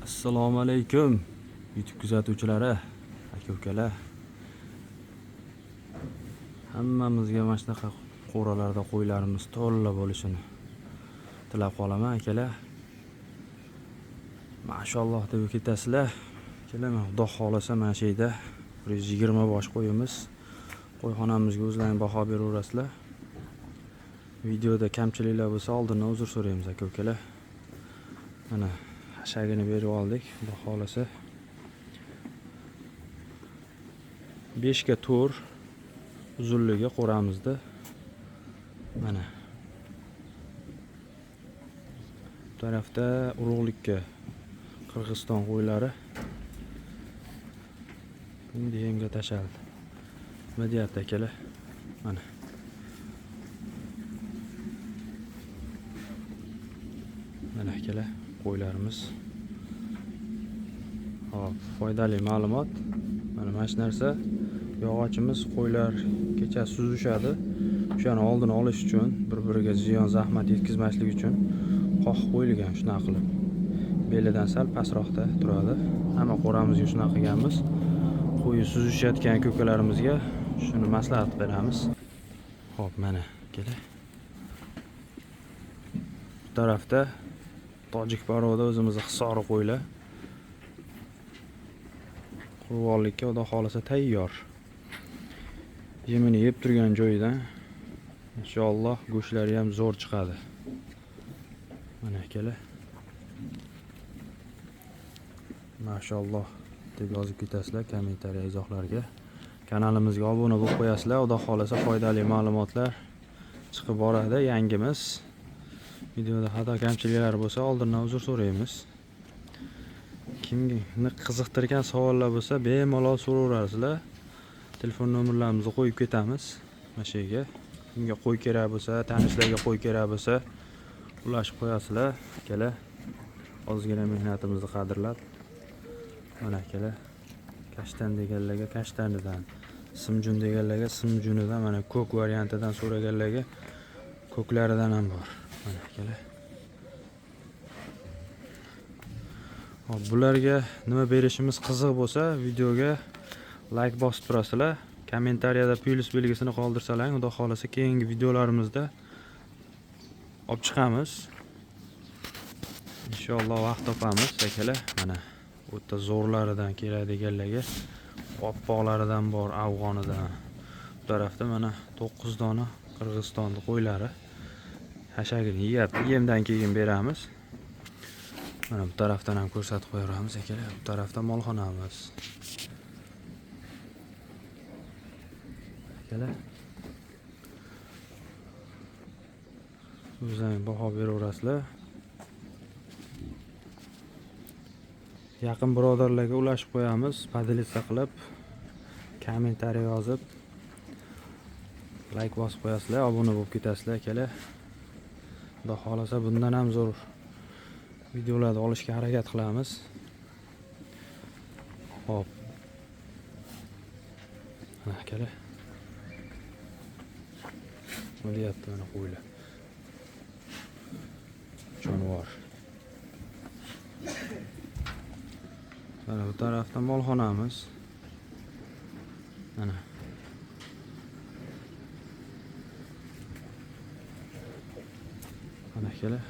Assalomu alaykum YouTube kuzatuvchilari, aka-ukalar. Hammamizga mana shunaqa qo'ralarda qo'ylarimiz to'la bo'lishini tilab qolaman, akalar. Mashalloh deb ketasizlar. Kelaman, Xudo xolasa mana shu yerda 120 bosh qo'yimiz. Qo'yxonamizga o'zlaring baho beraverasizlar. Videoda kamchiliklar bo'lsa oldindan uzr so'raymiz, aka-ukalar. Mana hashagini berib oldik, Xudo xolasa. 5 ga 4 uzunligi qo'ramizda. Mana bu tarafda urug'likka Qirg'iziston qo'ylari. Endi yemga tashaldi. Nima deyapti akalar? Mana akalar, qo'ylarimiz. Hop, foydali ma'lumot. Mana shu narsa yog'ochimiz qo'ylar kecha suzishadi. O'shani oldini olish uchun, bir-biriga ziyon zahmat yetkazmaslik uchun qoq qo'yilgan shunaqa qilib. Belidan sal pastroqda turadi. Hamma qo'ramizga shunaqa qilganmiz. Qo'yi suzishayotgan ko'kalarimizga shuni maslahat beramiz. Hop, mana kelar. Bu tarafda tojik baroda o'zimizning hisori qo'ylar. Qurvonlikka Xudo xolasa tayyor. Yemini yeb turgan joyidan inshaalloh go'shtlari ham zo'r chiqadi. Mana akalar. Mashalloh deb yozib ketasizlar kommentariya izohlarga. Kanalimizga obuna bo'lib qo'yasizlar. Xudo xolasa foydali ma'lumotlar chiqib boradi, yangimiz. Videoda xato kamchiliklar bo'lsa oldindan uzr so'raymiz. Kimni qiziqtirgan savollar bo'lsa bemalol so'raverasizlar. Telefon nomerlarimizni qo'yib ketamiz mana shu yerga. Kimga qo'y kerak bo'lsa, tanishlarga qo'y kerak bo'lsa, ulashib qo'yasizlar. Akalar, ozgina mehnatimizni qadrlab. Mana akalar, kashtan deganlarga kashtanidan, simjun deganlarga simjunidan, mana ko'k variantidan so'raganlarga ko'klaridan ham bor. Mana akalar. Hop, bularga nima berishimiz qiziq bo'lsa, videoga like bosib turasizlar. Kommentariyada plus belgisini qoldirsalar, Xudo xolasa keyingi videolarimizda olib chiqamiz. Inshaalloh vaqt topamiz, akalar. Mana o'ta zo'rlaridan keladiganlarga oppoqlaridan bor, Afg'onidan. Bu tarafda mana 9 dona Qirg'izistonning qo'ylari. Hashagini yeyapti, yemdan keyin beramiz. Mana bu tarafdan ham ko'rsatib qo'yamiz, akalar. Bu tarafda molxonamiz. Akalar, o'zlaring baho beraverasizlar. Yaqin birodarlarga ulashib qo'yamiz, podelitsiya qilib, kommentariya yozib, like bosib qo'yasizlar, obuna bo'lib ketasizlar, akalar. Xudo xolasa bundan ham zo'r videolarni olishga harakat qilamiz. Hop. Mana akalar. Nima deyapti mana qo'ylar? Jonivor. Mana bu tarafda molxonamiz. Mana. Mana akalar.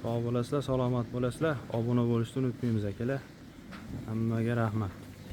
Sog' bo'lasizlar, salomat bo'lasizlar. Obuna bo'lishni unutmaymiz, akalar. Hammaga rahmat.